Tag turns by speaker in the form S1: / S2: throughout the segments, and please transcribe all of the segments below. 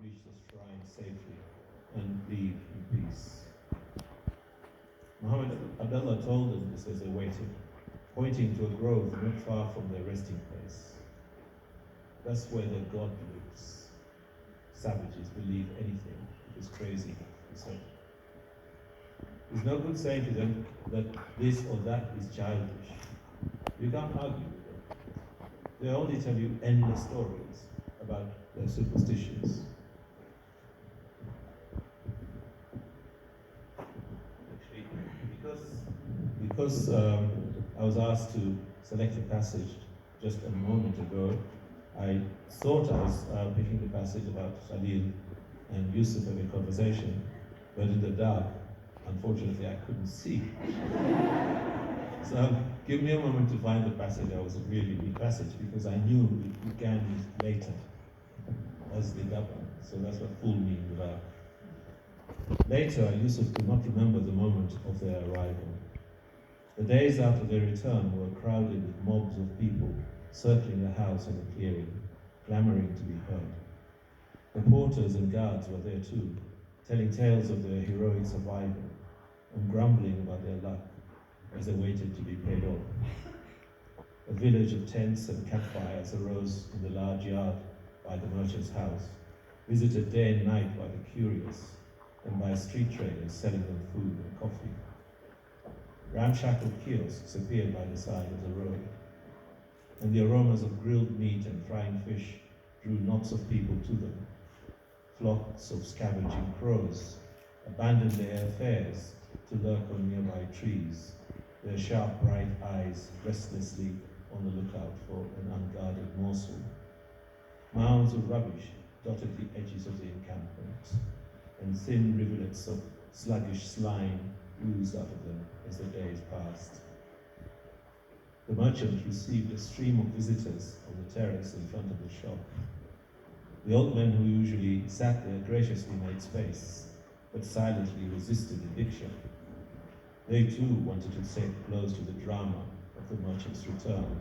S1: reach the shrine safely and leave in peace. Muhammad Abdullah told them this as they waited, pointing to a grove not far from their resting place. That's where their God lives. Savages believe anything. It is crazy, he said. It's no good saying to them that this or that is childish. You can't argue with them. They only tell you endless stories about their superstitions. Actually, because I was asked to select a passage just a moment ago, I thought I was picking the passage about Khalil and Yusuf having a conversation, but in the dark, unfortunately, I couldn't see. So give me a moment to find the passage. I was really the passage because I knew it began later as the Dabba. So that's what fooled me in the dark. Later, Yusuf could not remember the moment of their arrival. The days after their return were crowded with mobs of people circling the house and the clearing, clamoring to be heard. The porters and guards were there too, telling tales of their heroic survival and grumbling about their luck as they waited to be paid off. A village of tents and campfires arose in the large yard by the merchant's house, visited day and night by the curious and by street traders selling them food and coffee. Ramshackle kiosks appeared by the side of the road, and the aromas of grilled meat and frying fish drew knots of people to them. Flocks of scavenging crows abandoned their affairs to lurk on nearby trees, their sharp, bright eyes restlessly on the lookout for an unguarded morsel. Mounds of rubbish dotted the edges of the encampment, and thin rivulets of sluggish slime oozed out of them as the days passed. The merchant received a stream of visitors on the terrace in front of the shop. The old men who usually sat there graciously made space, but silently resisted eviction. They too wanted to sit close to the drama of the merchant's return.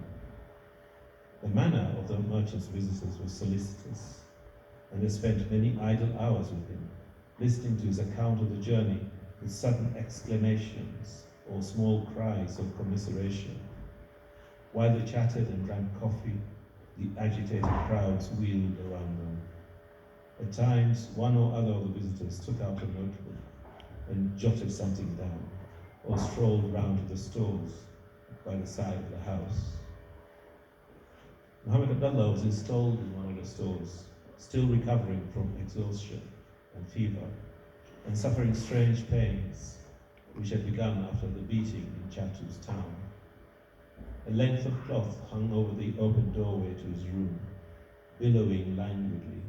S1: The manner of the merchant's visitors was solicitous, and they spent many idle hours with him, listening to his account of the journey with sudden exclamations or small cries of commiseration. While they chatted and drank coffee, the agitated crowds wheeled around them. At times, one or other of the visitors took out a notebook and jotted something down, or strolled round to the stores by the side of the house. Muhammad Abdullah was installed in one of the stores, still recovering from exhaustion and fever, and suffering strange pains, which had begun after the beating in Chatu's town. A length of cloth hung over the open doorway to his room, billowing languidly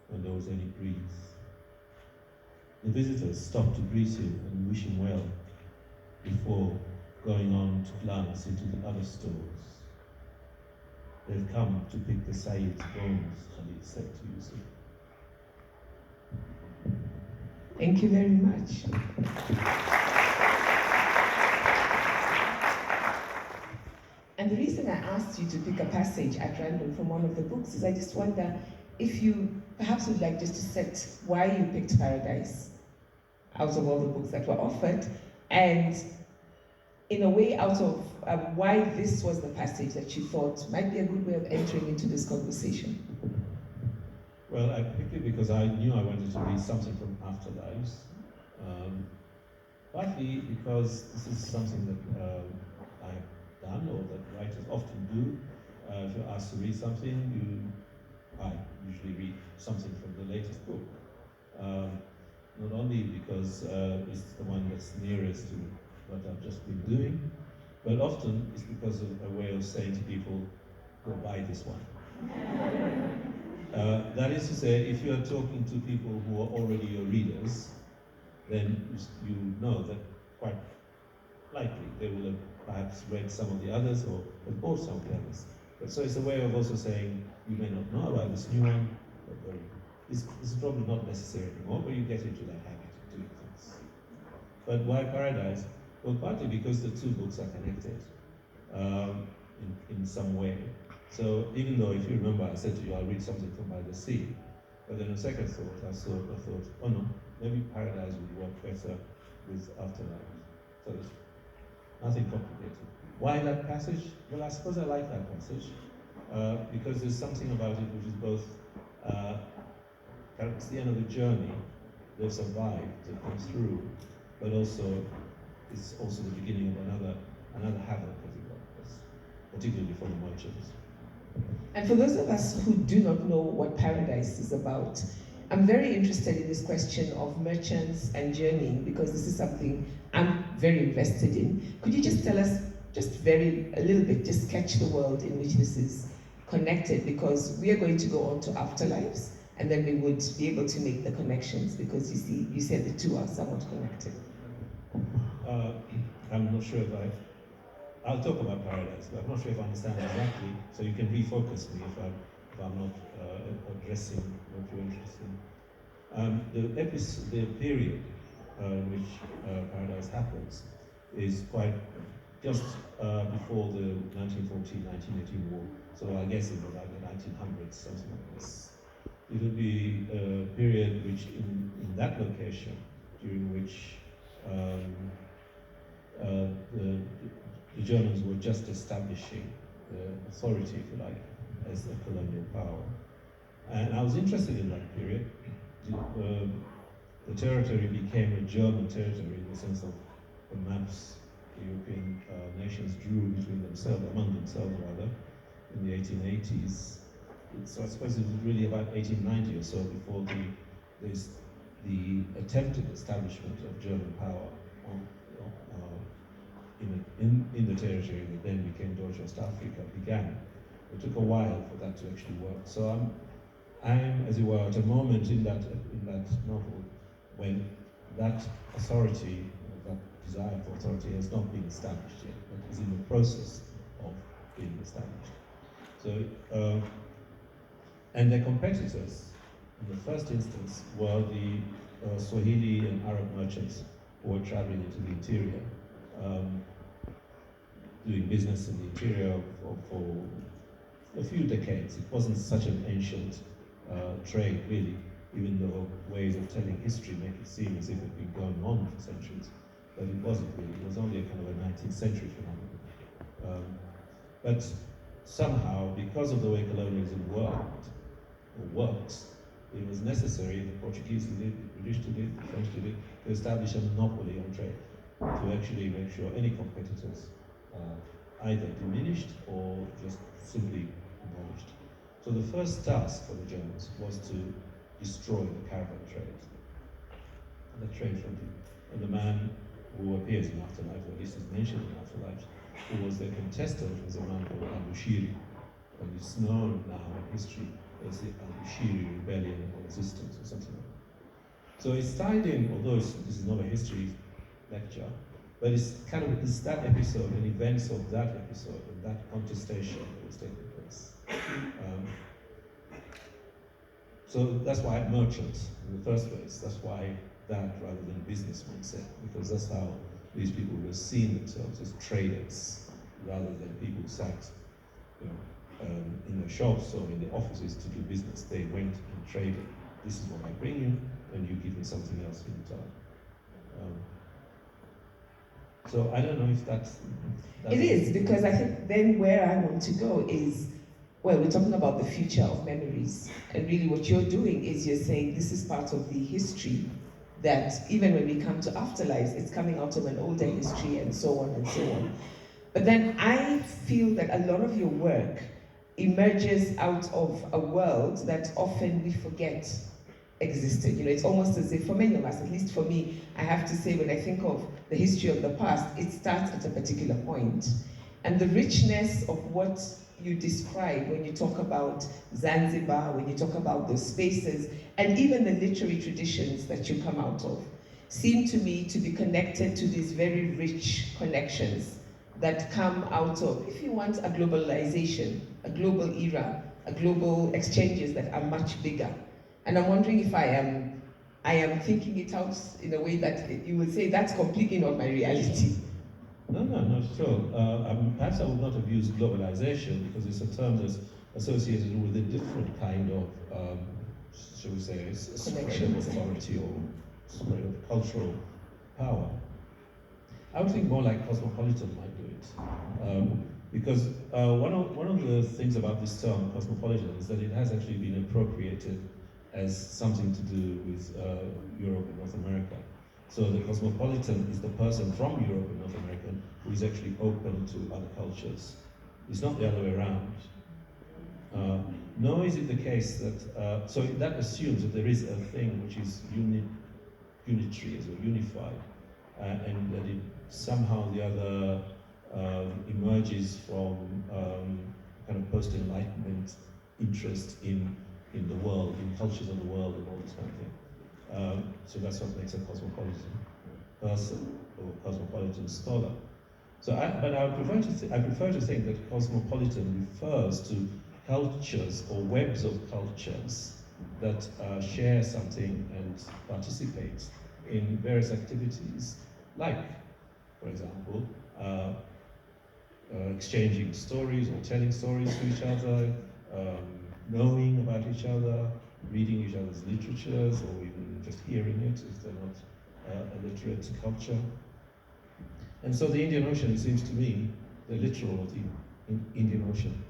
S1: when there was any breeze. The visitors stopped to greet him and wish him well before going on to glance into the other stores. They've come to pick the Sayyid's bones, Khalid said to Yusuf.
S2: Thank you very much. And the reason I asked you to pick a passage at random from one of the books is I just wonder if you perhaps would like just to set why you picked Paradise out of all the books that were offered, and in a way out of why this was the passage that you thought might be a good way of entering into this conversation.
S1: Well, I picked it because I knew I wanted to read something from Afterlives, partly because this is something that I've done or that writers often do. If you're asked to read something, I usually read something from the latest book. Not only because it's the one that's nearest to what I've just been doing, but often it's because of a way of saying to people, go buy this one. That is to say, if you are talking to people who are already your readers, then you know that quite likely they will have perhaps read some of the others or have bought some of the others. But so it's a way of also saying, you may not know about this new one, but this is probably not necessary anymore, but you get into that habit of doing things. But why Paradise? Well, partly because the two books are connected in some way. So even though, if you remember, I said to you, I'll read something from By the Sea, But then a second thought, I thought, oh no, maybe paradise would work better with afterlife. So it's nothing complicated. Why that passage? Well, I suppose I like that passage because there's something about it which is both, it's the end of the journey, they've survived, they've come through, but also it's also the beginning of another havoc, as it were, particularly for the merchants.
S2: And for those of us who do not know what paradise is about, I'm very interested in this question of merchants and journeying because this is something I'm very invested in. Could you just tell us, a little bit, just sketch the world in which this is connected, because we are going to go on to afterlives and then we would be able to make the connections because you said the two are somewhat connected.
S1: I'm not sure if I'll talk about paradise, but I'm not sure if I understand exactly, so you can refocus me if I'm not addressing what you're interested in. The period in which paradise happens is quite just before the 1914-1918 war, so I guess it was like the 1900s, something like this. It will be a period which, in that location, during which the Germans were just establishing the authority, if you like, as a colonial power. And I was interested in that period. The territory became a German territory in the sense of the maps the European nations drew among themselves rather, in the 1880s. So I suppose it was really about 1890 or so before the attempted establishment of German power in the territory that then became Deutsch-Ostafrika began. It took a while for that to actually work. So I'm, as it were, at a moment in that novel when that authority, that desire for authority has not been established yet, but is in the process of being established. So, and their competitors, in the first instance, were the Swahili and Arab merchants who were traveling into the interior, doing business in the interior for a few decades. It wasn't such an ancient trade, really, even though ways of telling history make it seem as if it had been going on for centuries. But it wasn't really. It was only a kind of a 19th century phenomenon. But somehow, because of the way colonialism works, it was necessary, the Portuguese did it, the British did it, the French did it, to establish a monopoly on trade, to actually make sure any competitors either diminished or just simply abolished. So the first task for the Germans was to destroy the caravan trade, the trade frontier. And the man who appears in Afterlife, or at least is mentioned in Afterlife, who was their contestant, was a man called Al-Bushiri, and it's known now in history as the Al-Bushiri Rebellion or Resistance or something like that. So it's tied in, although this is not a history lecture, but it's that episode and events of that episode and that contestation that was taking place. So that's why merchants in the first place. That's why that rather than business mindset, because that's how these people were seeing themselves as traders rather than people who sat, in the shops or in the offices to do business. They went and traded. This is what I bring you, and you give me something else in return. So I don't know if that's
S2: it is, because I think then where I want to go is, well, we're talking about the future of memories. And really what you're doing is you're saying this is part of the history that even when we come to afterlives, it's coming out of an older history and so on and so on. But then I feel that a lot of your work emerges out of a world that often we forget existed. It's almost as if for many of us, at least for me, I have to say when I think of the history of the past, it starts at a particular point. And the richness of what you describe when you talk about Zanzibar, when you talk about those spaces, and even the literary traditions that you come out of, seem to me to be connected to these very rich connections that come out of, if you want, a globalization, a global era, a global exchanges that are much bigger. And I'm wondering if I am thinking it out in a way that you would say that's completely not my reality.
S1: No, not at all. Perhaps I would not have used globalization because it's a term that's associated with a different kind of shall we say, a spread
S2: Connections.
S1: of authority or spread of cultural power. I would think more like cosmopolitan might do it. Because one of the things about this term, cosmopolitan, is that it has actually been appropriated as something to do with Europe and North America. So the cosmopolitan is the person from Europe and North America who is actually open to other cultures. It's not the other way around. Nor is it the case that, so that assumes that there is a thing which is unitary, or unified, and that it somehow the other emerges from kind of post-Enlightenment interest in the world, in cultures of the world and all this kind of thing. So that's what makes a cosmopolitan person or cosmopolitan scholar. So, but I prefer to think that cosmopolitan refers to cultures or webs of cultures that share something and participate in various activities, like, for example, exchanging stories or telling stories to each other, knowing about each other, reading each other's literatures, or even just hearing it if they're not a literate culture. And so the Indian Ocean, it seems to me, the littoral of the Indian Ocean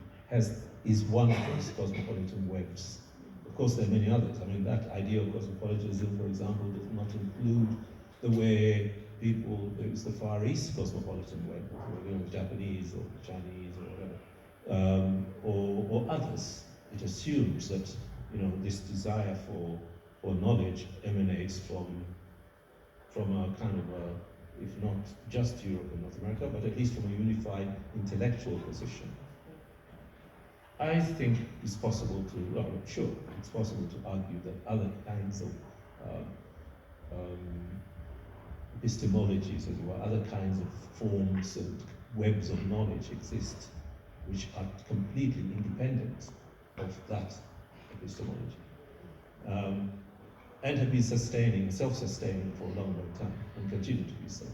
S1: is one of those cosmopolitan webs. Of course, there are many others. I mean, that idea of cosmopolitanism, for example, does not include the way people, it's the Far East cosmopolitan web, you know, Japanese or Chinese or whatever, or others. It assumes that, you know, this desire for knowledge emanates from a kind of a, if not just Europe and North America, but at least from a unified intellectual position. I think it's possible to, well, sure, it's possible to argue that other kinds of epistemologies, as it were, other kinds of forms and webs of knowledge exist, which are completely independent of that epistemology, and have been self-sustaining for a long, long time, and continue to be so.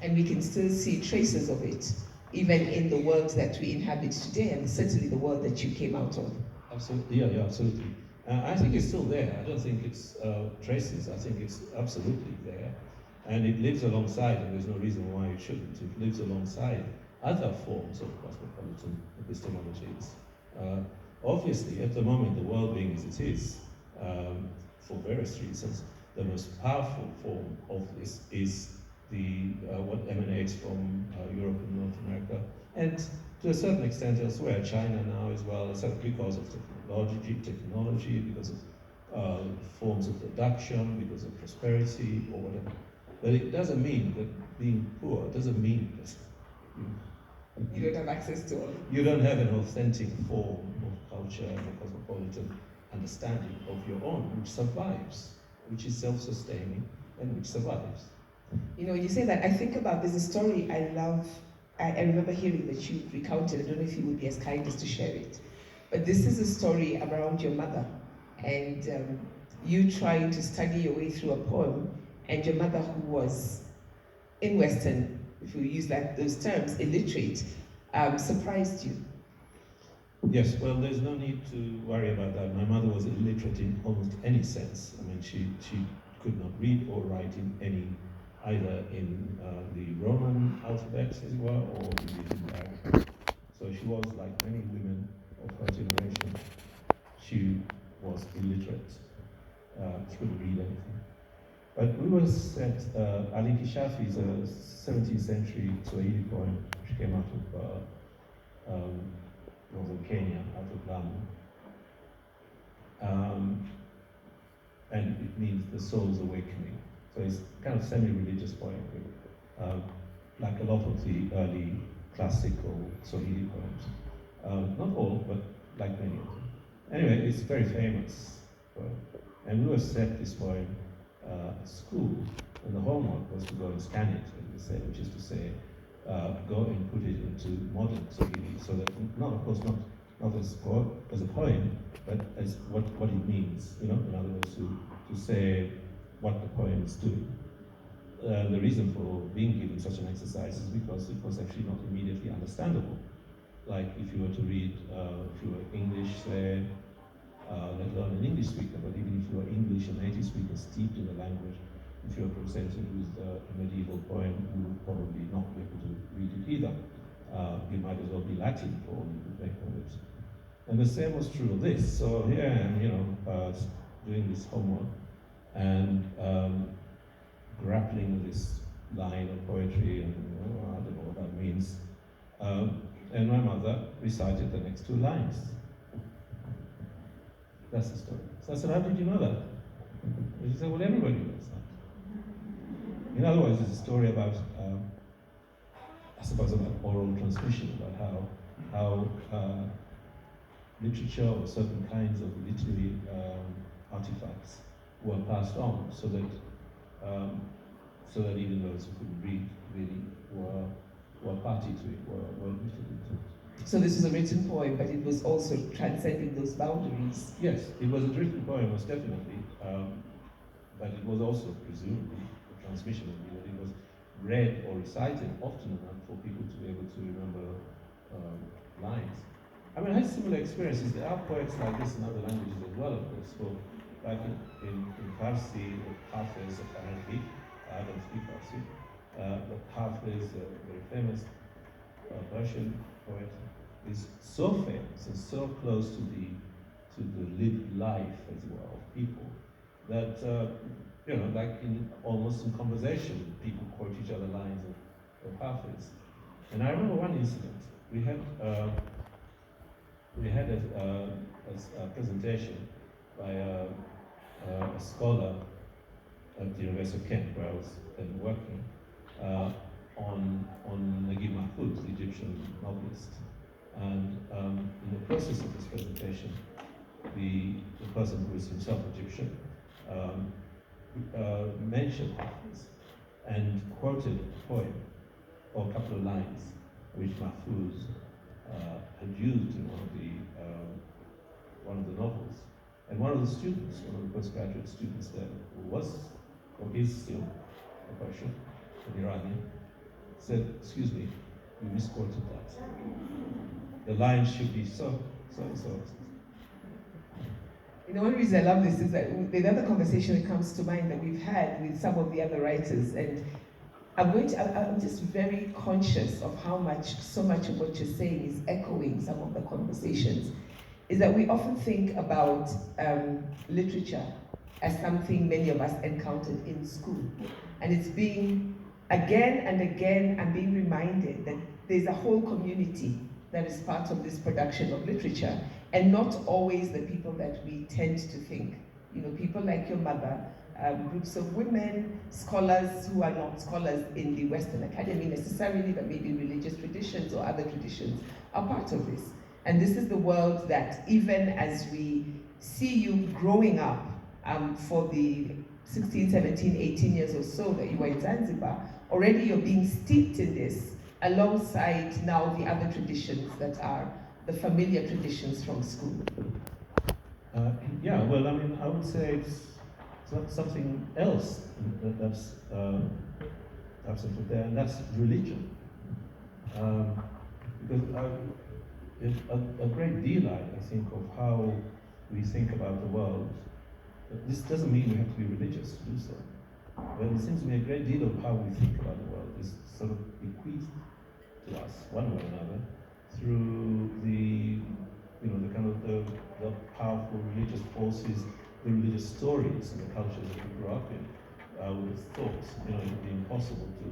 S2: And we can still see traces of it, even in the world that we inhabit today, and certainly the world that you came out of.
S1: Absolutely, yeah, absolutely. I think it's still there. I don't think it's traces. I think it's absolutely there. And it lives alongside, and there's no reason why it shouldn't. It lives alongside other forms of cosmopolitan epistemologies. Obviously, at the moment, the world being as it is, for various reasons, the most powerful form of this is what emanates from Europe and North America, and to a certain extent elsewhere, China now as well, because of technology, because of forms of production, because of prosperity or whatever. But it doesn't mean that being poor doesn't mean that
S2: you don't have access to all.
S1: You don't have an authentic form of culture and a cosmopolitan understanding of your own, which survives, which is self-sustaining and which survives.
S2: You know, when you say that, I think about, there's a story I love. I remember hearing that you recounted. I don't know if you would be as kind as to share it. But this is a story around your mother and you trying to study your way through a poem, and your mother, who was in Western, if we use those terms, illiterate, surprised you.
S1: Yes, well, there's no need to worry about that. My mother was illiterate in almost any sense. I mean, she could not read or write in any, either in the Roman alphabet, as it were, or in the Arabic. So she was, like many women of her generation, she was illiterate. She couldn't read anything. But we were set, Ali Kishafi is a 17th century Swahili poem, which came out of northern Kenya, out of Lamu. And it means the soul's awakening. So it's kind of semi-religious poetry, like a lot of the early classical Swahili poems. Not all, but like many of them. Anyway, it's very famous. And we were set this poem at school, and the homework was to go and scan it, which is to say, go and put it into modern Swahili, so that, of course, not as a poem, but as what it means, you know, in other words, to say what the poem is doing. The reason for being given such an exercise is because it was actually not immediately understandable. Like if you were to read, if you were English, say, let alone an English speaker, but even if you're English, a native speaker steeped in the language, if you're presented with a medieval poem, you would probably not be able to read it either. It might as well be Latin for all you could make of it. And the same was true of this. So here I am, doing this homework and grappling with this line of poetry, and I don't know what that means. And my mother recited the next 2 lines. That's the story. So I said, how did you know that? And she said, well, everybody knows that. In other words, it's a story about, I suppose, about oral transmission, about how literature or certain kinds of literary artifacts were passed on, so that even those who couldn't read really were party to it, were admitted into it.
S2: So this was a written poem, but it was also transcending those boundaries.
S1: Yes, it was a written poem, most definitely, but it was also presumably a transmission of it. It was read or recited often enough for people to be able to remember lines. I mean, I had similar experiences. There are poets like this in other languages as well, of course. So, like in Farsi, Hafiz, apparently, I don't speak Farsi, but Hafiz, a very famous Persian poet, is so famous and so close to the lived life, as it were, of people, that, like almost in conversation, people quote each other lines of Hafiz. And I remember one incident. We had a presentation by a scholar at the University of Kent, where I was then working, on Naguib Mahfouz, the Egyptian novelist. And in the process of this presentation, the person who is himself Egyptian mentioned Hafiz and quoted a poem or a couple of lines which Mahfouz had used in one of the novels. And one of the students, one of the postgraduate students there, who was, or is still, a Persian, an Iranian, said, excuse me, you misquoted that. The line should be so.
S2: One reason I love this is that the other conversation that comes to mind that we've had with some of the other writers, and I'm just very conscious of how so much of what you're saying is echoing some of the conversations, is that we often think about literature as something many of us encountered in school. And it's being, again and again, I'm being reminded that there's a whole community that is part of this production of literature, and not always the people that we tend to think. People like your mother, groups of women, scholars who are not scholars in the Western Academy necessarily, but maybe religious traditions or other traditions are part of this. And this is the world that, even as we see you growing up for the 16, 17, 18 years or so that you were in Zanzibar, already you're being steeped in this alongside now the other traditions that are the familiar traditions from school.
S1: Yeah, well, I mean, I would say it's something else that's absent there, and that's religion. Because a great deal, I think, of how we think about the world, this doesn't mean we have to be religious to do so, but it seems to me a great deal of how we think about the world is sort of bequeathed to us, one way or another, through the kind of the powerful religious forces, the religious stories and the cultures that we grew up in. I would have thought, it would be impossible to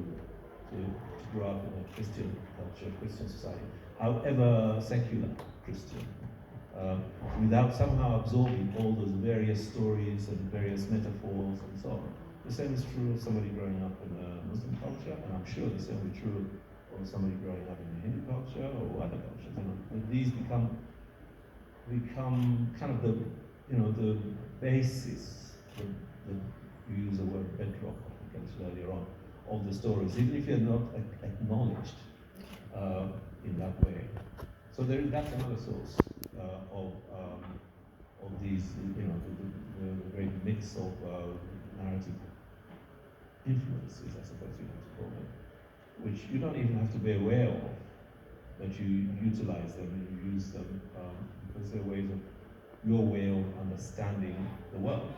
S1: grow up in a Christian culture, Christian society, however secular Christian, without somehow absorbing all those various stories and various metaphors and so on. The same is true of somebody growing up in a Muslim culture, and I'm sure the same will be true of somebody growing up in a Hindu culture or other cultures. These become kind of the basis, you use the word bedrock, I think earlier on, of the stories, even if you're not acknowledged in that way. So that's another source of these, the great mix of narrative influences, I suppose you have to call them, which you don't even have to be aware of, but you utilize them and you use them because they're ways of your way of understanding the world.